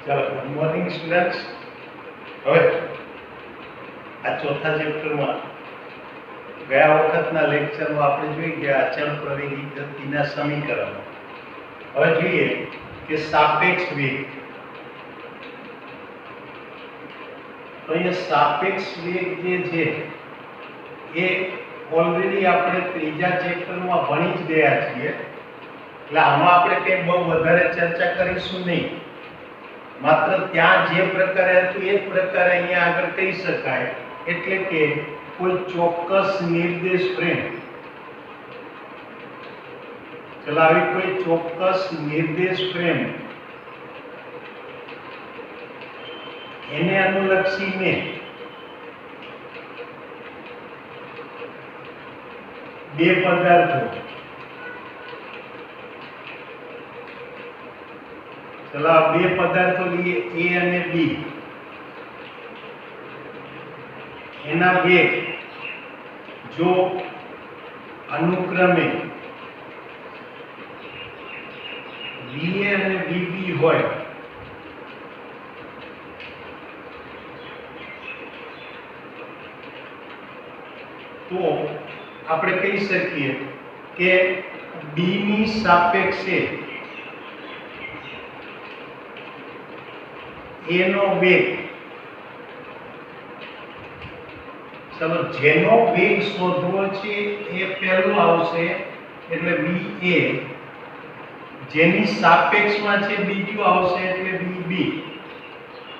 चलो good morning students. હવે આ ચોથા ચેપ્ટરમાં ગયા વખતના લેક્ચરમાં આપણે જોઈ ગયા અચળ પ્રવેગી ગતિના સમીકરણો। હવે જોઈએ કે સાપેક્ષ વેગ। તો અહીંયા સાપેક્ષ વેગ જે છે એ ઓલરેડી આપણે ત્રીજા ચેપ્ટરમાં ભણી જ ગયા છીએ, એટલે આમાં આપણે કંઈ બહુ વધારે ચર્ચા કરીશું નહીં। માત્ર ત્યાં જે પ્રકારે હતું એ જ પ્રકારે અહીંયા આગળ કહી શકાય, એટલે કે કોઈ ચોક્કસ નિર્દેશ ફ્રેમ, ચલાવી કોઈ ચોક્કસ નિર્દેશ ફ્રેમ એને અનુલક્ષીને બે પદાર્થો, ચલો બે પદાર્થો લઈએ A અને B, એના વેગ જો અનુક્રમે VA અને VB હોય તો આપણે કહી શકીએ કે B ની સાપેક્ષે A નો વેગ, ચલો જેનો વેગ શોધવો છે એ પહેલું આવશે એટલે VA, જેની સાપેક્ષમાં છે બીજું આવશે એટલે VB।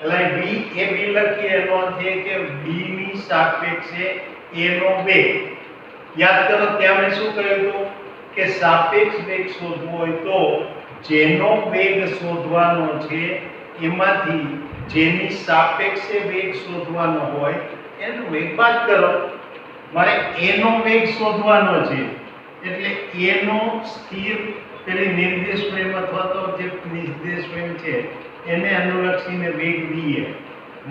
એટલે VAB લખીએ એનો અર્થ એ કે B ની સાપેક્ષે A નો વેગ। યાદ કરો ત્યાં મેં શું કહ્યું હતું કે સાપેક્ષ વેગ શોધવો હોય તો જેનો વેગ શોધવાનો છે એમાંથી જેની સાપેક્ષે વેગ શોધવાનો હોય એનો વેગ બાદ કરો। મારે A નો વેગ શોધવાનો છે એટલે A નો સ્થિર પેલી નિર્દેશ ફ્રેમ અથવા તો જે નિર્દેશ ફ્રેમ છે એને અનુલક્ષીને વેગ VA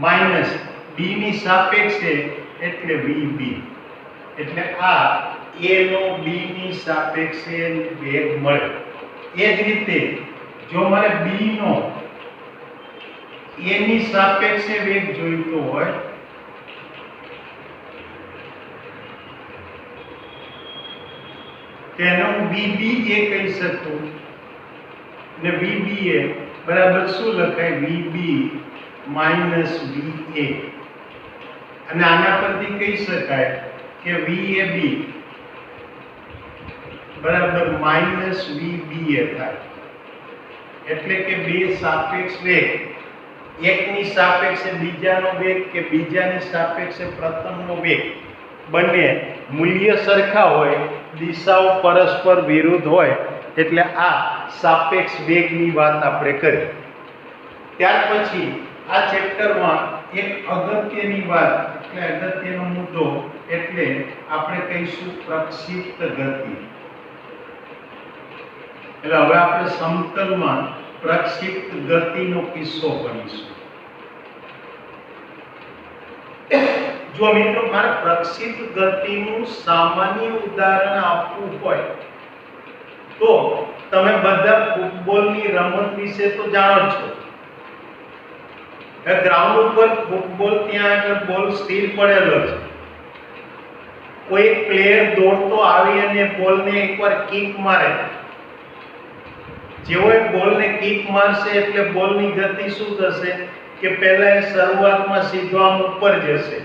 માઈનસ B ની સાપેક્ષે એટલે VB, એટલે આ A નો B ની સાપેક્ષે વેગ મળે। એ જ રીતે જો મારે B નો A ની સાપેક્ષે વેગ જોઈતો હોય તેનો VB એ કહી શકું ને VB એ બરાબર શું લખાય VB માઈનસ VA, અને આના પરથી કહી શકાય કે VAB બરાબર માઈનસ VBA થાય। એટલે કે બે સાપેક્ષ વેગ, એકની સાપેક્ષે બીજાનો વેગ કે બીજાની સાપેક્ષે પ્રથમનો વેગ બંને મૂલ્ય સરખા હોય, દિશાઓ પરસ્પર વિરુદ્ધ હોય, એટલે આ સાપેક્ષ વેગની વાત આપણે કરી। ત્યાર પછી આ ચેપ્ટરમાં એક અગત્યની વાત, એટલે અગત્યનો મુદ્દો એટલે આપણે કહીશું પ્રક્ષિપ્ત ગતિ। એટલે હવે આપણે સમતલમાં પ્રક્ષિપ્ત ગતિનો કિસ્સો ભણીશું। જો મિત્રો મારે પ્રક્ષિપ્ત ગતિનું સામાન્ય ઉદાહરણ આપવું હોય તો તમે બધા ફૂટબોલની રમત વિશે તો જાણો છો। ગ્રાઉન્ડ ઉપર ફૂટબોલ, ત્યાં આગળ બોલ સ્થિર પડેલો છે, કોઈ એક પ્લેયર દોડતો આવી અને બોલને એકવાર કિક મારે, જેવો એ બોલને કિક મારશે એટલે બોલની ગતિ શું થશે કે પહેલા એ શરૂઆતમાં સીધો આમ ઉપર જશે,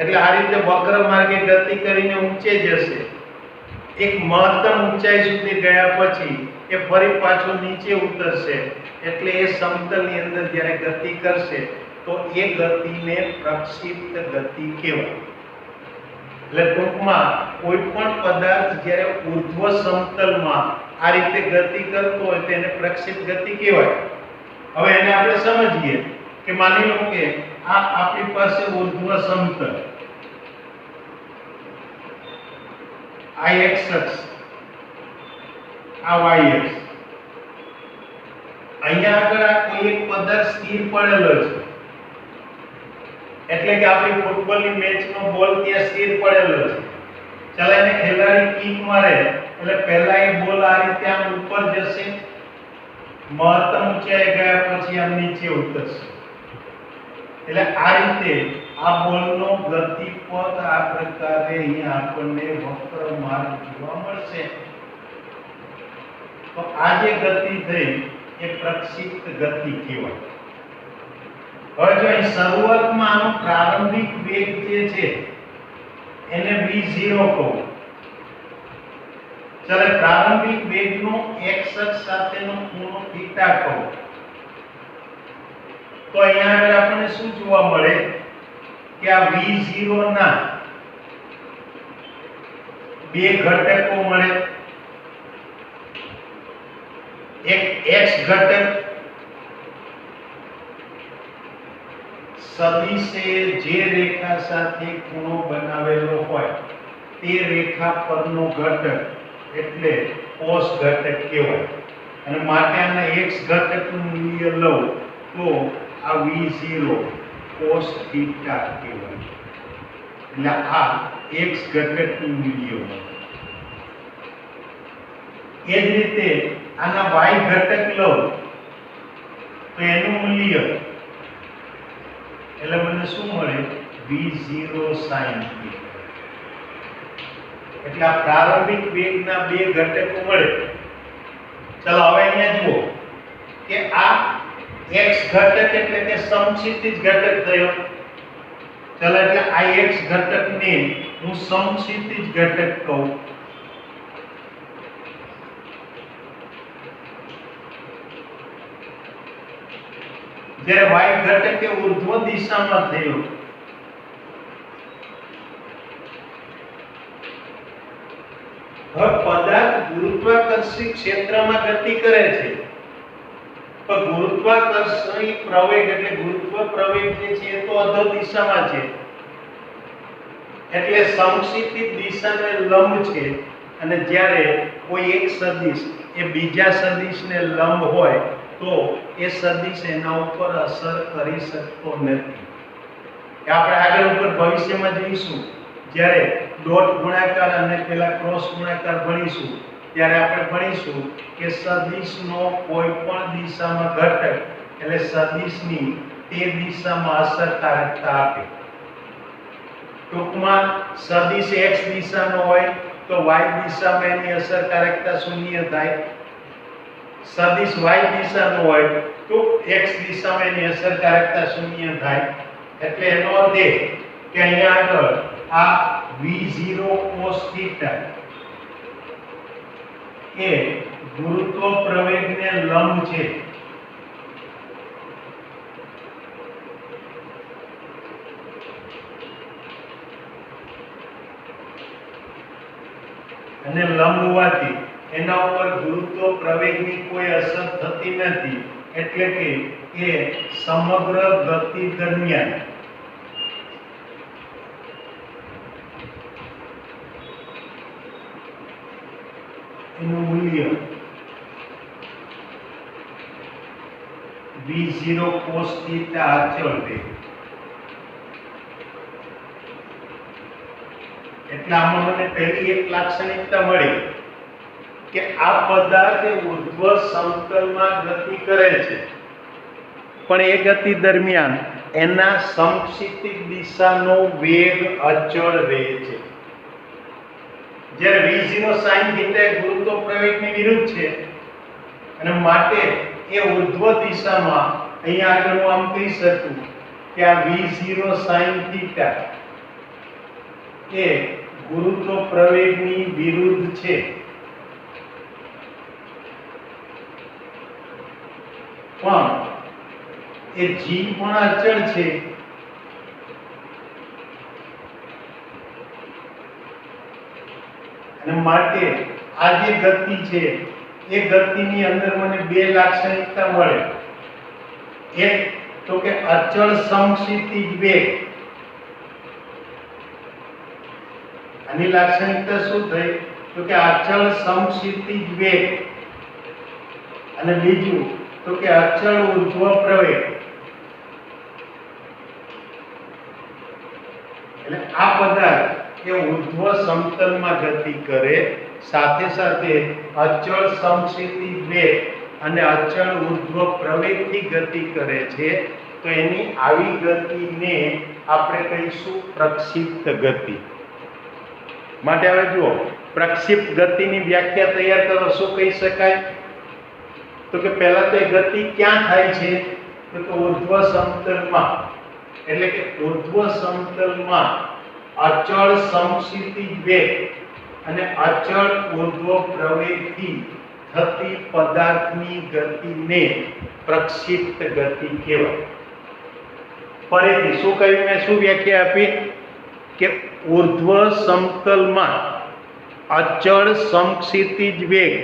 એટલે આ રીતે વક્ર માર્ગે ગતિ કરીને ઊંચે જશે। એક મહત્તમ ઊંચાઈ સુધી ગયા પછી એ ફરી પાછો નીચે ઉતરશે, એટલે એ સમતલની અંદર જ્યારે ગતિ કરશે તો એ ગતિને પ્રક્ષિપ્ત ગતિ કહેવાય। એટલે ટૂંકમાં કોઈ પણ પદાર્થ જ્યારે ઉર્ધ્વ સમતલમાં આ રીતે ગતિ કરતો હોય તેને પ્રક્ષિપ્ત ગતિ કહેવાય। હવે એને આપણે સમજીએ કે માની લો કે આ આપણી પાસે ઉર્ધ્વ સમતલ, આ x અક્ષ, આ y અક્ષ, અહીંયા આગળ આ કોઈ એક પદાર્થ સ્થિર પડેલો છે, એટલે કે આપણી ફૂટબોલની મેચનો બોલ ત્યાં સ્થિર પડેલો છે। ચાલો એને ખેલાડી કિક મારે એટલે પહેલા એ બોલ આ રીતે આમ ઉપર જશે, મહત્તમ ઊંચાઈ ગયા પછી આમ નીચે ઉતરશે. એટલે આ રીતે આ બોલનો ગતિપથ આ પ્રકારે અહીંયા આપણને વક્ર માર્ગ જોવા મળશે. તો આ જે ગતિ થઈ એ પ્રક્ષિપ્ત ગતિ કહેવાય. હવે જો અહીં શરૂઆતમાં આનો પ્રારંભિક વેગ જે છે એને v0 કહો. ચાલો પ્રારંભિક વેગનો x અક્ષ સાથેનો ખૂણો થીટા કહો. તો અહીંયા આગળ આપણને શું જોવા મળે કે આ v0 ના બે ઘટકો મળે. એક x ઘટક સદિશે જે રેખા સાથે ખૂણો બનાવેલો હોય તે રેખા પરનો ઘટક એટલે cos ઘટક કહેવાય. અને માટે આના x ઘટકનું મૂલ્ય લઉં તો આ v0 cos થીટા કહેવાય. એટલે આ x ઘટકનું મૂલ્ય હોય. એ જ રીતે આના y ઘટક લઉં તો એનું મૂલ્ય એટલે મને શું મળે v0 sin θ. એટલે આ પ્રારંભિક વેગના બે ઘટકો મળે. ચલો હવે અહીંયા જુઓ કે આ x ઘટક એટલે કે સમક્ષિતિજ ઘટક થયો. ચલો એટલે આ x ઘટકને હું સમક્ષિતિજ ઘટક કહું. જ્યારે y ઘટક એ ઉર્ધ્વ દિશામાં થયો. હવે પદાર્થ ગુરુત્વાકર્ષી ક્ષેત્રમાં ગતિ કરે છે, પણ ગુરુત્વાકર્ષણી પ્રવેગ એટલે ગુરુત્વ પ્રવેગ જે છે એ તો અધો દિશામાં છે. એટલે સમક્ષિતિજ દિશાને લંબ છે. અને જ્યારે કોઈ એક સદિશ એ બીજા સદિશને લંબ હોય તો એ સદિશ એના ઉપર અસર કરી શકતો નથી. આપણે આગળ ઉપર ભવિષ્યમાં જોઈશું જ્યારે ડોટ ગુણાકાર અને પેલા ક્રોસ ગુણાકાર ભણીશું ત્યારે આપણે ભણીશું કે સદિશનો કોઈ પણ દિશામાં ઘટક એટલે સદિશની તે દિશામાં અસરકારકતા આપે. ટૂંકમાં સદિશ x દિશાનો હોય તો y દિશામાં એની અસરકારકતા શૂન્ય થાય. સદિશ y દિશાનો હોય તો x દિશામાં એની અસરકારકતા શૂન્ય થાય. એટલે એનો અર્થ એ કે અહીંયા આગળ આ v0 cos θ એ ગુરુત્વ પ્રવેગને લંબ છે. અને લંબ હોવાથી એના ઉપર ગુરુત્વ પ્રવેગની કોઈ અસર થતી નથી. એટલે કે એ સમગ્ર ગતિ દરમિયાન એનું મૂલ્ય v0 cos θ અચળ રહે. એટલે આમાં મને પહેલી એક લાક્ષણિકતા મળી કે આ પદાર્થ એ ઉર્ધ્વ સમતલમાં ગતિ કરે છે, પણ એ ગતિ દરમિયાન એના સમક્ષિતિજ દિશાનો વેગ અચળ રહે છે. જ્યારે v0 sin θ એ ગુરુત્વ પ્રવેગની વિરુદ્ધ છે અને માટે એ ઉર્ધ્વ દિશામાં અહીંયા આગળ હું આમ કહી શકું કે આ v0 sin θ એ ગુરુત્વ પ્રવેગની વિરુદ્ધ છે. પણ એ g પણ અચળ છે. અને માટે આ જે ગતિ છે એ ગતિની અંદર મને બે લાક્ષણિકતા મળે. એક તો કે અચળ સમક્ષિતિજ વેગ. આની લાક્ષણિકતા શું થઈ તો કે અચળ સમક્ષિતિજ વેગ. અને બીજું તો કે અચળ ઉર્ધ્વ પ્રવેગ. એટલે આ પદાર્થ એ ઉર્ધ્વ સમતલમાં ગતિ કરે, સાથે સાથે અચળ સમક્ષિતિજ વેગ અને અચળ ઉર્ધ્વ પ્રવેગથી ગતિ કરે છે તો એની આવી ગતિને આપણે કહીશું પ્રક્ષિપ્ત ગતિ. માટે હવે જુઓ, પ્રક્ષિપ્ત ગતિની વ્યાખ્યા તૈયાર કરો. શું કહી શકાય? તો કે પહેલા તો એ ગતિ ક્યાં થાય છે? તો કે ઉર્ધ્વ સમતલમાં. એટલે કે ઉર્ધ્વ સમતલમાં અચળ સમક્ષિતિજ વેગ અને અચળ ઉર્ધ્વ પ્રવેગથી થતી પદાર્થની ગતિને પ્રક્ષિપ્ત ગતિ કહેવાય. ફરીથી શું કહ્યું? મેં શું વ્યાખ્યા આપી? કે ઉર્ધ્વ સમતલમાં અચળ સમક્ષિતિજ વેગ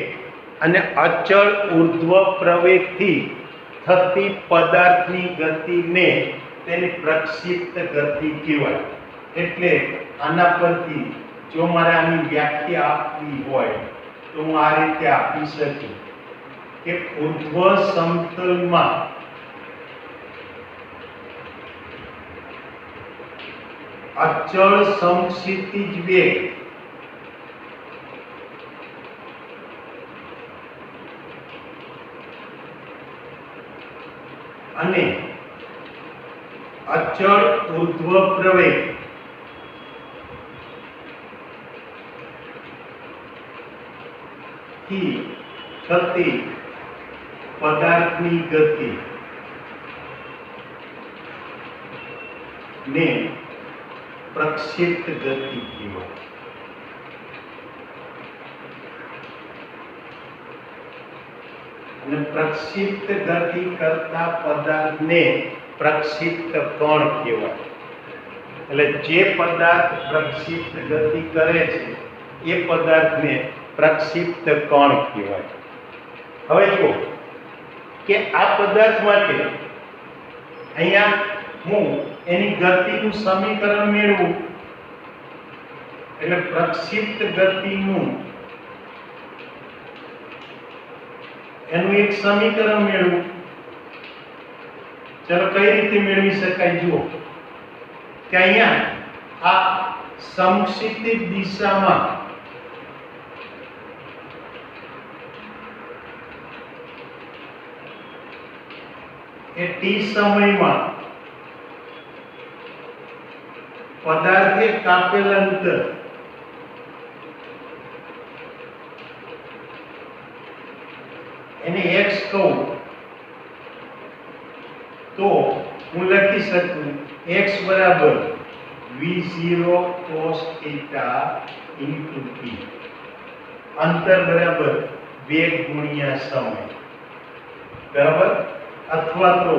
અને અચળ ઉર્ધ્વ પ્રવેગથી થતી પદાર્થની ગતિને તેની પ્રક્ષિપ્ત ગતિ કહેવાય. એટલે આના પરથી જો મારે આની વ્યાખ્યા આપવી હોય તો હું આ રીતે આપી શકું કે ઉર્ધ્વ સમતલમાં અચળ સમક્ષિતિજ વેગ અને અચળ ઉર્ધ્વ પ્રવેગ થી થતી પદાર્થની ગતિ ને પ્રક્ષિપ્ત ગતિ કહેવાય. અને પ્રક્ષિપ્ત ગતિ કરતા પદાર્થને પ્રક્ષિપ્ત કણ કહેવાય. એટલે જે પદાર્થ પ્રક્ષિપ્ત ગતિ કરે છે એ પદાર્થને પ્રક્ષિપ્ત કણ કહેવાય. હવે જુઓ કે આ પદાર્થ માટે અહીંયા હું એની ગતિનું સમીકરણ મેળવું એટલે પ્રક્ષિપ્ત ગતિનું એનું એક સમીકરણ મેળવું. ચલો કઈ રીતે મેળવી શકાય? જુઓ કે અહીંયા આ સમક્ષિતિજ દિશામાં એ t સમયમાં પદાર્થે કાપેલ અંતર એને x કહું તો હું લખી શકું x બરાબર v0 cos θ into t. અંતર બરાબર વેગ ગુણ્યા સમય. બરાબર? અથવા તો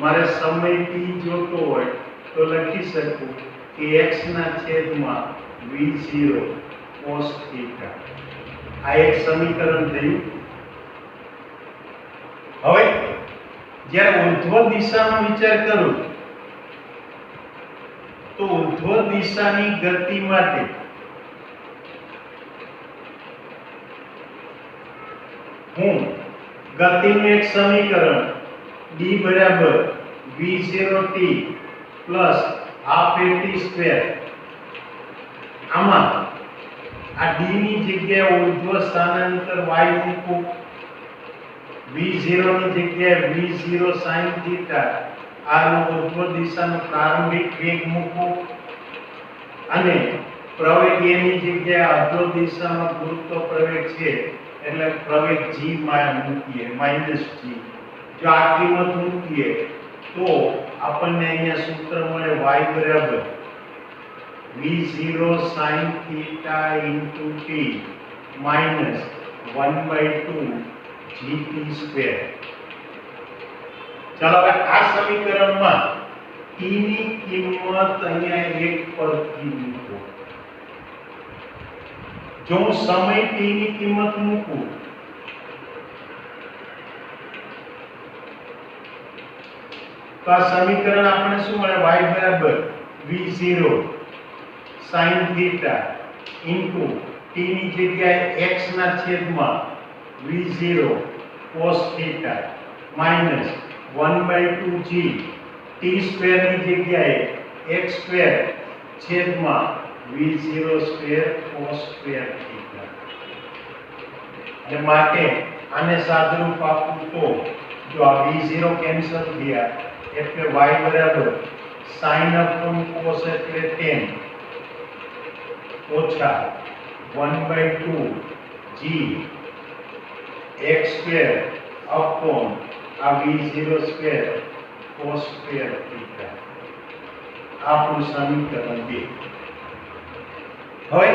મારે સમય t જોતો હોય તો લખી શકું કે x ના છેદમાં v0 cos θ. આ એક સમીકરણ થયું. હવે જ્યારે ઉર્ધ્વ દિશાનો વિચાર કરું તો ઉર્ધ્વ દિશાની ગતિ માટે હું ગતિનું એક સમીકરણ d બરાબર v0t plus half at square, આમાં આ d ની જગ્યાએ ઉર્ધ્વ સ્થાનાંતર y મૂકું, v0 ની જગ્યાએ v0 sin θ r નો ઉર્ધ્વ દિશાનો પ્રારંભિક વેગ મૂકું અને પ્રવેગ a ની જગ્યાએ અધો દિશામાં ગુરુત્વ પ્રવેગ છે એટલે પ્રવેગ g માં મૂકીએ -g. જો આ કિંમત મૂકીએ તો આપણને અહીંયા સૂત્ર મળે y બરાબર v0 sin θ into t minus 1/2 gt square. ચાલો હવે આ સમીકરણમાં t ની કિંમત અહીંયા 1 પરથી મૂકો. જો હું સમય t ની કિંમત મૂકું તો આ સમીકરણ આપણે શું મળે? y બરાબર v0 sin θ into t ની જગ્યાએ x ના છેદમાં v0 cos θ minus 1/2g t square ની જગ્યાએ x સ્ક્વેર છેદમાં v0 સ્ક્વેર cos સ્ક્વેર θ. અને માટે આને સાદરૂપ આપું તો જો આ b0 કેન્સલ થયા એટલે y બરાબર sin upon cos એટલે tan ઓછા 1/2 g x square upon આ b0 square cos square theta આપણું સમીકરણ 2. હવે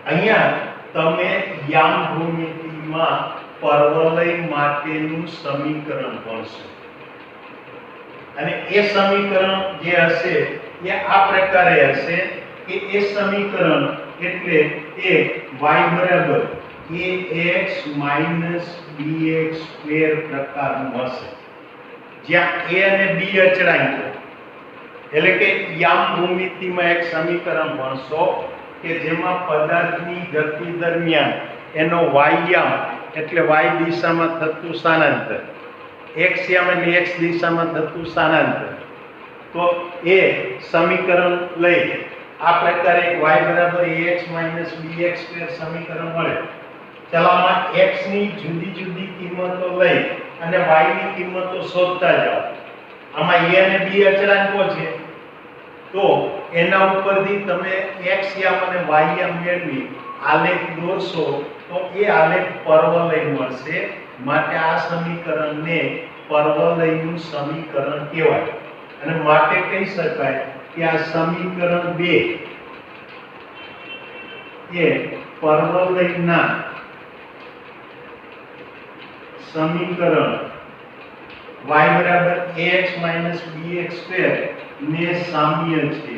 અહીંયા તમે યામ ભૂમિતિમાં પરવલય માટેનું સમીકરણ ભણશો અને એ સમીકરણ જે હશે એ આ પ્રકારે હશે કે એ સમીકરણ એટલે એ y બરાબર ax bx સ્ક્વેર પ્રકારનું હશે જ્યાં a અને b અચળાંકો એટલે કે યામ ભૂમિતિમાં એક સમીકરણ ભણશો કે જેમાં પદાર્થની ગતિ દરમિયાન એનો y યામ એટલે y દિશામાં થતું સ્થાનાંતર x યામ એટલે x દિશામાં થતું સ્થાનાંતર તો એ સમીકરણ લઈ આ પ્રકારે y બરાબર ax bx સ્ક્વેર સમીકરણ મળે. ચલામાં x ની જુદી જુદી કિંમતો લઈ અને y ની કિંમતો શોધતા જાઓ. આમાં a અને b અચળાંકો છે તો એના ઉપરથી તમે x યામ અને y યામ મેળવી આલેખ દોરશો તો એ આલેખ પરવલય મળશે. માટે આ સમીકરણને પરવલયનું સમીકરણ કહેવાય અને માટે કહી શકાય કે આ સમીકરણ 2 એ પરવલયના સમીકરણ y બરાબર ax bx સ્ક્વેર ને સામ્ય છે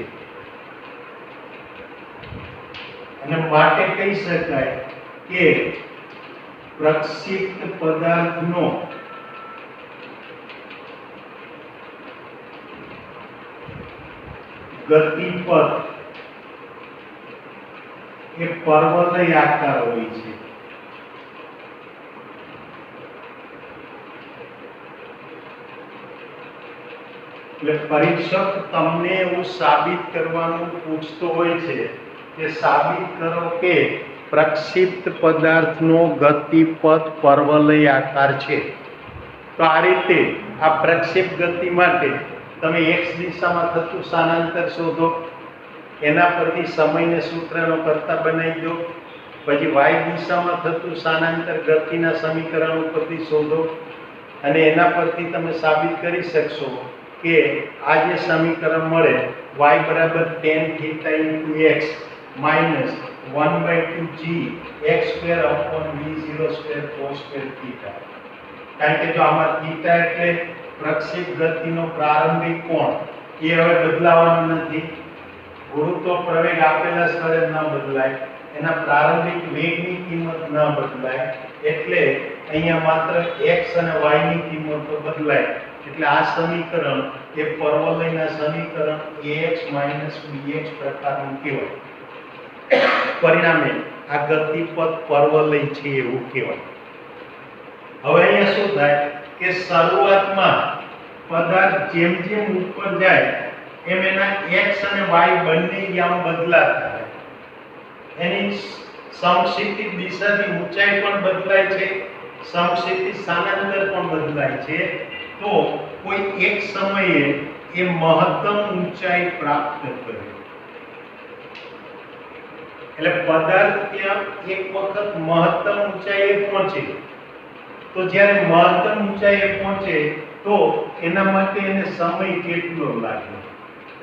અને માટે કહી શકાય કે પ્રક્ષિપ્ત પદાર્થનો ગતિપથ એ પરવલય આકાર હોય છે. એટલે પરીક્ષક તમને એવું સાબિત કરવાનું પૂછતો હોય છે કે સાબિત કરો કે પ્રક્ષિપ્ત પદાર્થનો ગતિપથ પરવલય આકાર છે. તો આ રીતે આ પ્રક્ષેપ ગતિ માટે તમે x દિશામાં થતું સ્થાનાંતર શોધો, એના પરથી સમયને સૂત્રનો કરતા બનાવી દો, પછી y દિશામાં થતું સ્થાનાંતર ગતિના સમીકરણ ઉપરથી શોધો અને એના પરથી તમે સાબિત કરી શકશો કે આ જે સમીકરણ મળે y બરાબર tan theta into x minus 1/2 g x square upon v0 square cos square theta. કારણ કે જો આમાં theta એટલે પ્રક્ષેપ ગતિનો પ્રારંભિક કોણ એ હવે બદલાવાનો નથી. ગુરુત્વ પ્રવેગ આપેલા સ્થળે ન બદલાય, એના પ્રારંભિક વેગની કિંમત ન બદલાય, એટલે અહીંયા માત્ર x અને y ની કિંમતો બદલાય. એટલે આ સમીકરણ એ પરવલયના સમીકરણ ax bx પ્રકારનું કહેવાય. પરિણામે આ ગતિપથ પરવલય છે એવું કહેવાય. હવે અહીંયા શું થાય કે શરૂઆતમાં પદાર્થ જેમ જેમ ઉપર જાય એમ એના x અને y બંને યામ બદલાતા થાય. એની સમક્ષિતિજ દિશાથી ઊંચાઈ પણ બદલાય છે, સમક્ષિતિજ સ્થાનાંતર પણ બદલાય છે. તો કોઈ એક સમયે એ મહત્તમ ઊંચાઈ પ્રાપ્ત કરે. એટલે પદાર્થ ત્યાં એક વખત મહત્તમ ઊંચાઈએ પહોંચે તો જ્યારે મહત્તમ ઊંચાઈએ પહોંચે તો એના માટે એને સમય કેટલો લાગે.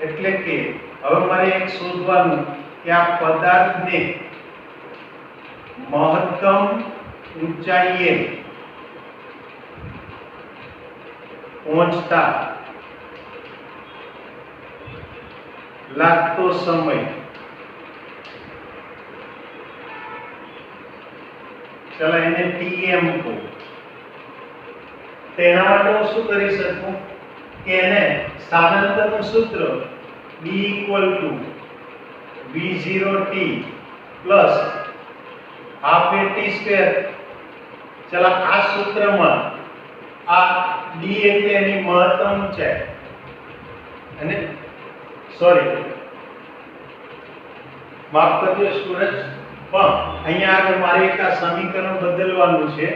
એટલે કે હવે મારે એક શોધવાનું કે આ પદાર્થને મહત્તમ ઊંચાઈએ પહોંચતા લાગતો સમય, ચલો એને tm કહો. તેના માટે હું શું કરી શકું કે એને સ્થાનાંતરનું સૂત્ર b = v0t plus ½ t². ચલો આ સૂત્રમાં આ d એટલે એની મહત્તમ ઊંચાઈ અને માફ કરજો સ્ટુડન્ટ, પણ અહીંયા આગળ મારે એક આ સમીકરણ બદલવાનું છે.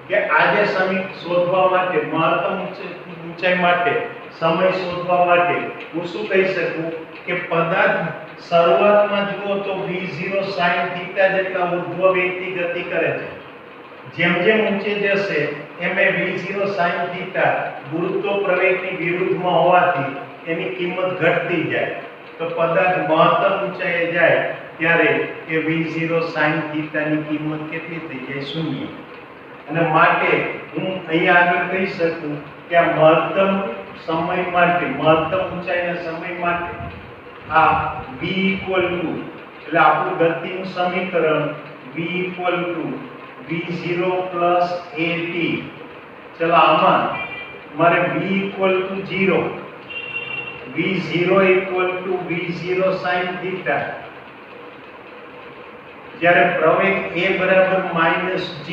કે આજે સમય શોધવા માટે મહત્તમ ઊંચાઈ માટે સમય શોધવા માટે હું શું કહી શકું કે પદાર્થ શરૂઆતમાં જુઓ તો v0 sin થીટા જેટલા ઉર્ધ્વ વેગથી ગતિ કરે છે. જેમ જેમ ઊંચે જશે એમ v0 sin થીટા ગુરુત્વ પ્રવેગની વિરુદ્ધમાં હોવાથી એની કિંમત ઘટતી જાય. તો પદાર્થ મહત્તમ ઊંચાઈએ જાય ત્યારે એ v0 sin થીટાની કિંમત કેટલી થઈ જાય? 0. અને માટે હું અહીંયા આગળ કહી શકું કે આ મહત્તમ સમય માટે મહત્તમ ઊંચાઈના સમય માટે આ v એટલે આપણું ગતિનું સમીકરણ v v0 plus at. ચલો આમાં મારે v 0 v0 v0 sin theta જ્યારે પ્રવેગ a બરાબર -g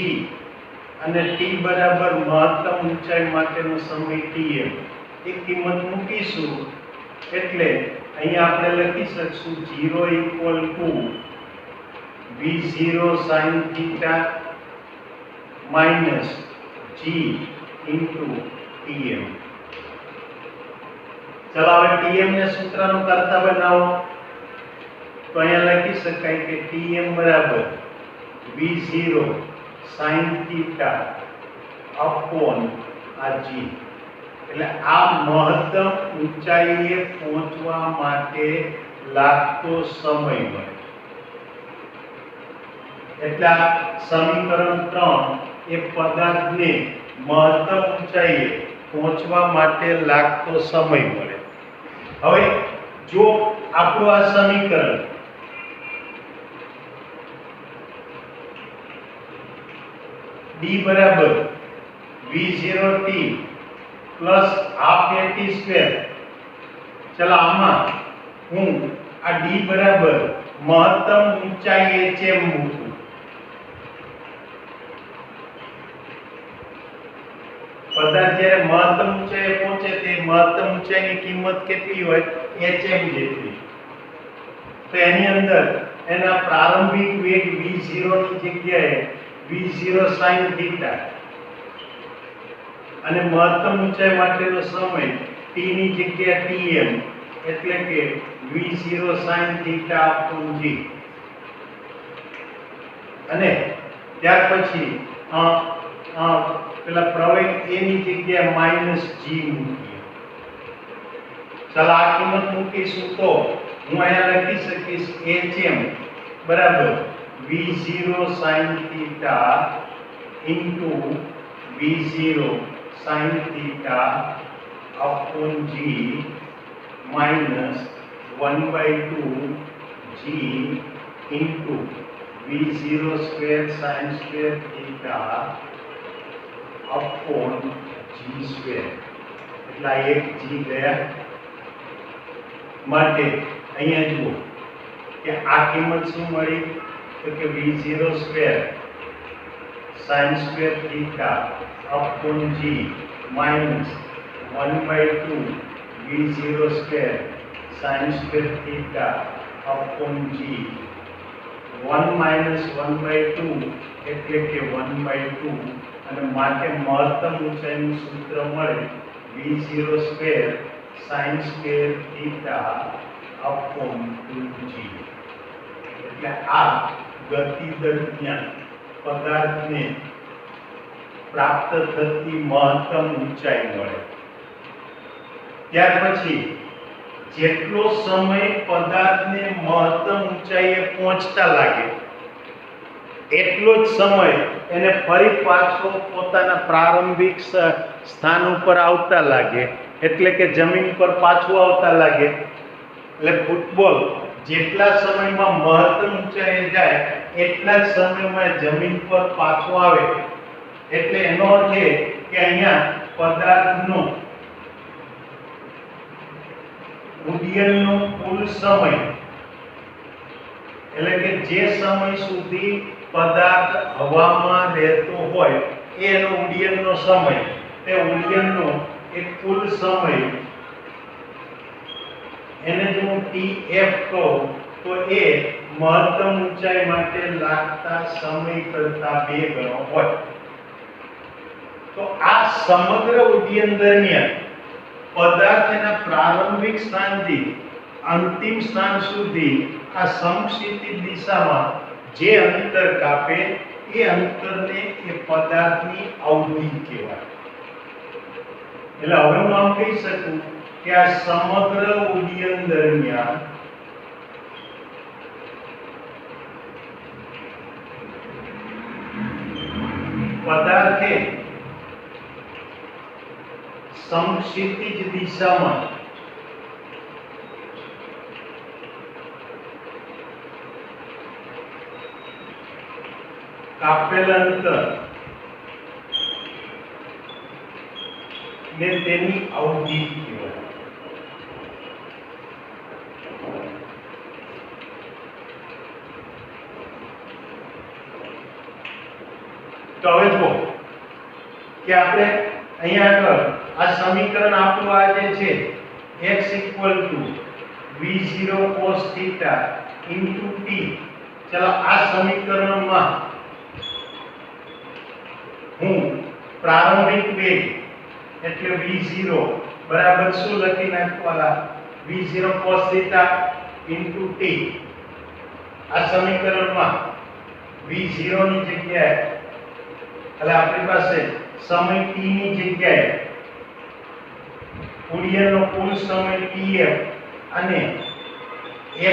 અને t બરાબર મહત્તમ ઊંચાઈ માટેનો સમય tm એ કિંમત મૂકીશું એટલે અહીંયા આપણે લખી શકશું 0 v0 sin theta minus g into tm. ચલો હવે tm ને સૂત્રનું કરતા બનાવો તો અહીંયા લખી શકાય કે tm બરાબર v0 sin theta upon આ g. એટલે આ મહત્તમ ઊંચાઈએ પહોંચવા માટે લાગતો સમય મળે. એટલે આ સમીકરણ 3 એ પદાર્થને મહત્તમ ઊંચાઈએ પહોંચવા માટે લાગતો સમય મળે. હવે જો આપણું આ સમીકરણ d બરાબર v0t plus half at square. ચલો આમાં હું આ d બરાબર મહત્તમ ઊંચાઈ hm મૂકું. પદાર્થ જ્યારે મહત્તમ ઊંચાઈએ પહોંચે તે મહત્તમ ઊંચાઈની કિંમત કેટલી હોય? hm જેટલી. તો એની અંદર એના પ્રારંભિક વેગ v0 ની જગ્યાએ v0 sin theta અને મહત્તમ ઊંચાઈ માટેનો સમય t ની જગ્યાએ tm એટલે કે v0 sin theta upon g. અને ત્યાર પછી પેલા પ્રવેગ a ની જગ્યાએ -g મૂકીએ. ચાલો આ કિંમત મૂકીશું તો હું અહીંયા લખી શકીશ hm બરાબર v0 sin theta into v0 sin theta upon g minus 1/2 g into v0 square sin square theta upon g square. એટલે આ એક g ગયા માટે અહીંયા જુઓ કે આ કિંમત શું મળી? તો કે v0 square sin square theta upon g minus 1/2 v0 square sin square theta upon g. 1 minus 1/2 એટલે કે 1/2 અને માટે મહત્તમ ઊંચાઈનું સૂત્ર મળે v0 square sin square theta upon 2g. એટલે આ ગતિ દરમિયાન પદાર્થને પ્રાપ્ત થતી મહત્તમ ઊંચાઈ મળે. ત્યાર પછી જેટલો સમય પદાર્થને મહત્તમ ઊંચાઈએ પહોંચતા લાગે એટલો જ સમય એને ફરી પાછો પોતાના પ્રારંભિક સ્થાન ઉપર આવતા લાગે એટલે કે જમીન પર પાછું આવતા લાગે. એટલે ફૂટબોલ જેટલા સમયમાં મહત્તમ ઊંચાઈએ જાય એટલા જ સમયમાં જમીન પર પાછો આવે. એટલે એનો અર્થ એ કે અહીંયા પદાર્થનો ઉડ્ડયનનો કુલ સમય એટલે કે જે સમય સુધી પદાર્થ હવામાં રહેતો હોય એનો ઉડ્ડયનનો સમય, તે ઉડ્ડયનનો એક કુલ સમય એને જો હું tf કહું તો એ મહત્તમ ઊંચાઈ માટે લાગતા સમય કરતા 2 ગણો હોય. તો આ સમગ્ર ઉડ્ડયન દરમિયાન પદાર્થના પ્રારંભિક સ્થાનથી અંતિમ સ્થાન સુધી આ સમક્ષિતિજ દિશામાં જે અંતર કાપે એ અંતરને એ પદાર્થની અવધિ કહેવાય. એટલે હવે હું આમ કહી શકું કે આ સમગ્ર ઉડ્ડયન દરમિયાન પદાર્થે સમક્ષિતિજ દિશામાં કાપેલ અંતર ને તેની અવધિ કહેવાય. તો હવે જુઓ કે આપણે અહીંયા આગળ આ સમીકરણ આપણું આ જે છે x v0 cos θ into t. ચલો આ સમીકરણમાં હું પ્રારંભિક વેગ એટલે v0 બરાબર શું લખી નાખવાના v0 cos θ into t. આ સમીકરણમાં v0 ની જગ્યાએ એટલે આપણી પાસે સમય t ની જગ્યાએ ઉડ્ડયનનો કુલ સમય tf અને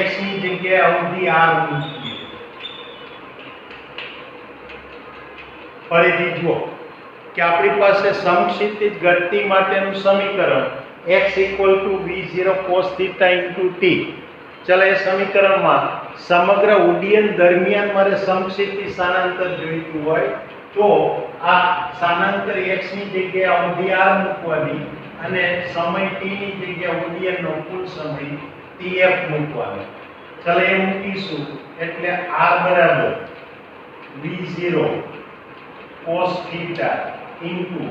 x ની જગ્યાએ અવધિ r મૂકીએ. ફરીથી જુઓ કે આપણી પાસે સમક્ષિતિજ ગતિ માટેનું સમીકરણ x v0 cos θ into t. ચલો એ સમીકરણમાં સમગ્ર ઉડ્ડયન દરમિયાન મારે સમક્ષિતિજ સ્થાનાંતર જોઈતું હોય તો આ સ્થાનાંતર x ની જગ્યાએ અવધિ r મૂકવાની અને સમય t ની જગ્યાએ ઉડ્ડયનનો કુલ સમય tf મૂકવાનો. ચલો એ મૂકીશું એટલે r બરાબર v0 cos θ into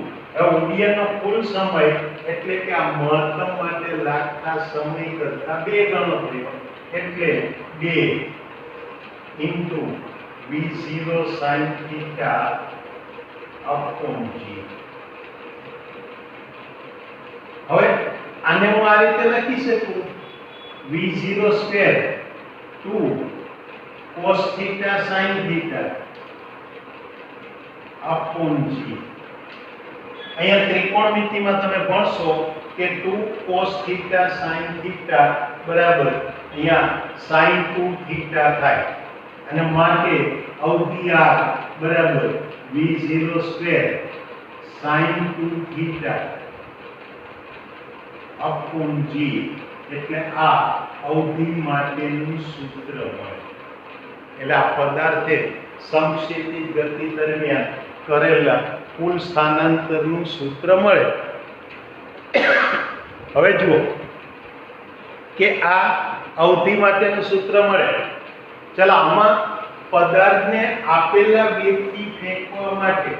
ઉડ્ડયનનો કુલ સમય એટલે કે આ મહત્તમ માટે લાગતા સમય કરતા બે ગણતરીઓ એટલે 2 into v0 sin θ upon g. હવે આને હું આ રીતે લખી શકું v0 square 2 cos θ sin θ upon g. અહીંયા ત્રિકોણમિતિમાં તમે ભણશો કે 2 cos θ sin θ બરાબર અહીંયા sin 2 θ થાય અને માટે અવધિ r બરાબર v0 square sin 2 θ upon g. એટલે આ અવધિ માટેનું સૂત્ર મળે. એટલે આ પદાર્થે સમક્ષિતિજ ગતિ દરમિયાન કરેલા કુલ સ્થાનાંતરનું સૂત્ર મળે. હવે જુઓ કે આ અવધિ માટેનું સૂત્ર મળે. ચાલો આમાં પદાર્થને આપેલા વેગથી ફેંકવા માટે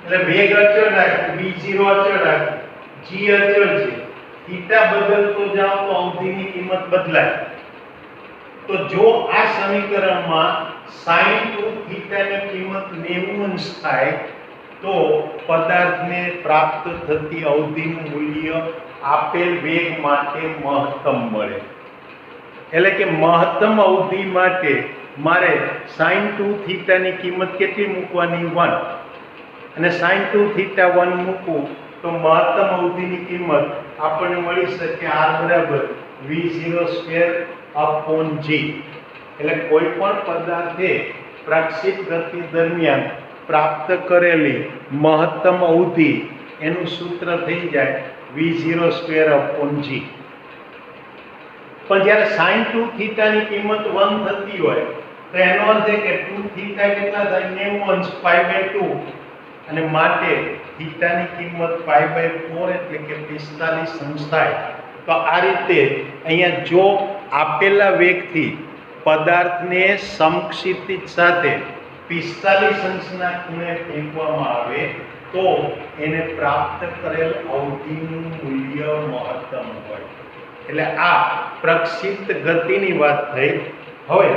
એટલે વેગ અચળ રાખો, v0 અચળ રાખો, g અચળ છે, થીટા બદલતો જાઓ તો અવધિની કિંમત બદલાય. તો જો આ સમીકરણમાં sin 2 θ ની કિંમત 90 અંશ થાય તો પદાર્થને પ્રાપ્ત થતી અવધિનું મૂલ્ય આપેલ વેગ માટે મહત્તમ મળે. એટલે કે મહત્તમ અવધિ માટે મારે sin 2 θ ની કિંમત કેટલી મૂકવાની 1 અને sin 2 θ 1 મૂકું તો મહત્તમ અવધિની કિંમત આપણને મળી શકે r બરાબર v0 સ્ક્વેર upon g. એટલે કોઈ પણ પદાર્થે પ્રક્ષિપ્ત ગતિ દરમિયાન પ્રાપ્ત કરેલી મહત્તમ અવધિ એનું સૂત્ર થઈ જાય v0 સ્ક્વેર upon g. પણ જ્યારે sin 2 θ ની કિંમત 1 થતી હોય તો એનો અર્થ એ કે 2 θ કેટલા થાય 90 અંશ π/2 અને માટે થીટાની કિંમત π/4 એટલે કે 45 અંશ થાય. તો આ રીતે અહીંયા જો આપેલા વેગથી પદાર્થને સમક્ષિતિજ સાથે 45 અંશના ખૂણે ફેંકવામાં આવે તો એને પ્રાપ્ત કરેલ અવધિનું મૂલ્ય મહત્તમ હોય. એટલે આ પ્રક્ષિપ્ત ગતિની વાત થઈ. હવે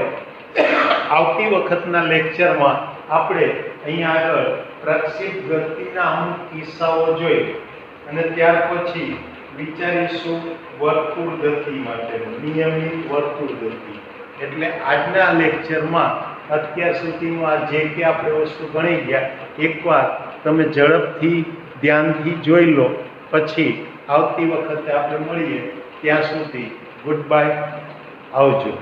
આવતી વખતના લેક્ચરમાં આપણે અહીંયા આગળ પ્રક્ષેપ ગતિના અમુક કિસ્સાઓ જોઈ અને ત્યાર પછી વિચારીશું વર્તુળ ગતિ માટેનું નિયમિત વર્તુળ ગતિ. એટલે આજના લેક્ચરમાં અત્યાર સુધીમાં આ જે કે આપણે વસ્તુ ભણી ગયા એકવાર તમે ઝડપથી ધ્યાનથી જોઈ લો, પછી આવતી વખતે આપણે મળીએ. ત્યાં સુધી ગુડ બાય, આવજો.